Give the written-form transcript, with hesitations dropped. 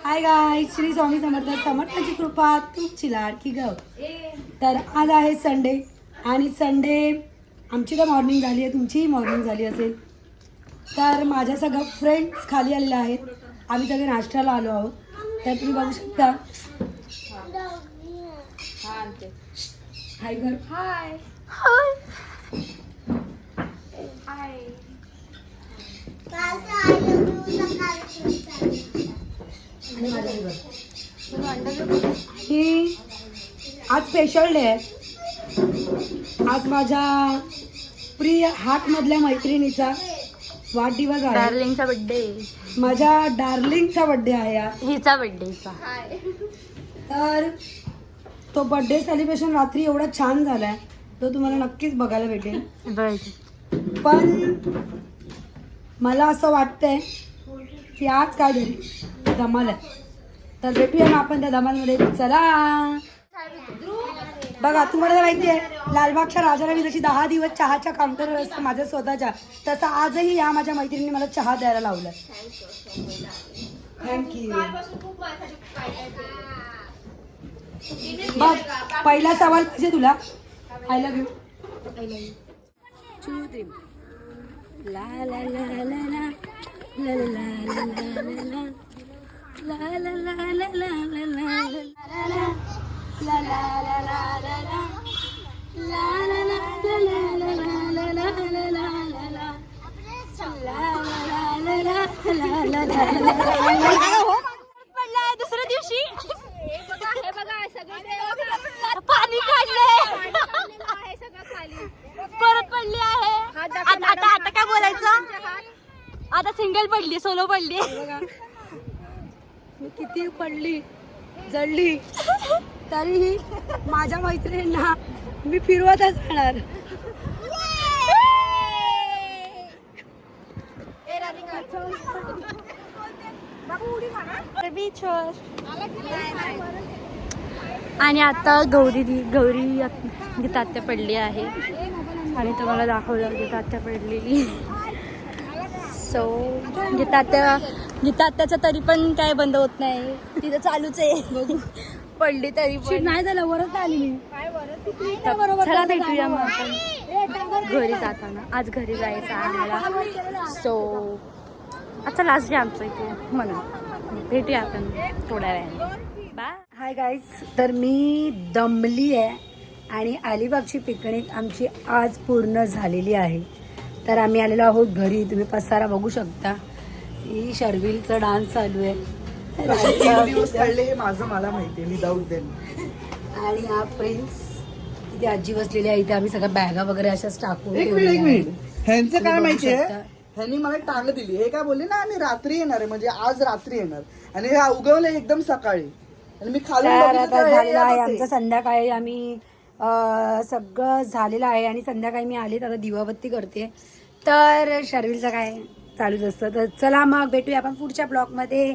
Hi guys, Shri Swami Samarth. समर्थाची कृपा तुमची लाडकी गव. तर आज आहे संडे आणि संडे आमची तर मॉर्निंग झाली आहे, तुमचीही मॉर्निंग झाली असेल. तर माझ्या सगळ्या फ्रेंड्स खाली आलेल्या आहेत. आम्ही सगळे नाश्त्याला आलो आहोत. तर तुम्ही बघू शकता. हाय घर. हाय हाय हाय. आणि आज स्पेशल डे आहे. आज माझ्या प्रिय हार्ट मधल्या मैत्रिणीचा वाढदिवस आहे. डार्लिंगचा बर्थडे. माझ्या डार्लिंगचा बर्थडे आहे आज. हिचा बर्थडेचा. तर तो बर्थडे सेलिब्रेशन रात्री एवढा छान झालाय, तो तुम्हाला नक्कीच बघायला भेटेल. पण मला असं वाटतंय की आज काय तरी धमाल आहे. तर भेटूया ना आपण त्या धमालमध्ये. चला. बघा, तुम्हाला तर माहिती आहे लालबागच्या राजाला मी जशी 10 दिवस चहाच्या काउंटरवर असतं माझ्या स्वतःच्या, तसं आजही या माझ्या मैत्रिणीने मला चहा द्यायला लावलाय. थँक्यू. बघ, पहिला सवाल पाहिजे तुला. I love you. ला ला ला ला ला ला ला ला ला ला ला ला ला ला ला दुसऱ्या दिवशी पाणी काढलंय, परत पडली आहे. आता काय बोलायचं. आता सिंगल पडली, सोलो पडली. मी किती पडली जडली तरीही माझ्या मैत्रिणींना मी फिरवतच राहणार. आणि आता गौरी गीतात्या पडली आहे आणि तुम्हाला दाखवलं गीतात्या पडलेली. सो गीतात्याचं तरी पण काय बंद होत नाही, तिथं चालूच आहे. पडली तरी पण नाही झालं, वरच आली मी. चला भेटूया मग आपण घरी जाताना. आज घरी जायचं आम्हाला. सो आता लास्ट डे आमचं इथे, म्हणून भेटूया आपण थोड्या वेळाने. बाय. हाय गाईज, तर मी दमली आहे आणि अलिबागची पिकनिक आमची आज पूर्ण झालेली आहे. तर आम्ही आलेलो आहोत घरी. तुम्ही पसारा बघू शकता. ही शर्विलचा डान्स चालू आहे. दिवस काढले हे माझं मला माहिती आहे, विदाऊट देम. आणि हा प्रिन्स तिथे आजी बसलेली आहे. इथे आम्ही सगळ्या बॅगा वगैरे अशाच टाकून एक मिनिट ह्यांचं काय बघू माहितीये, शकता. ह्यांनी मला टांग दिली. हे काय बोलले ना, आम्ही रात्री येणार आहे, म्हणजे आज रात्री येणार, आणि हे उगवले एकदम सकाळी. आणि मी खाली तर आता झालेलं आहे आमचं. संध्याकाळी आम्ही सगळं झालेलं आहे आणि संध्याकाळी मी आले आता दिवाबत्ती करते. तर शर्विलचं काय चालूच असतं. तर चला मग भेटूया आपण पुढच्या ब्लॉग मध्ये.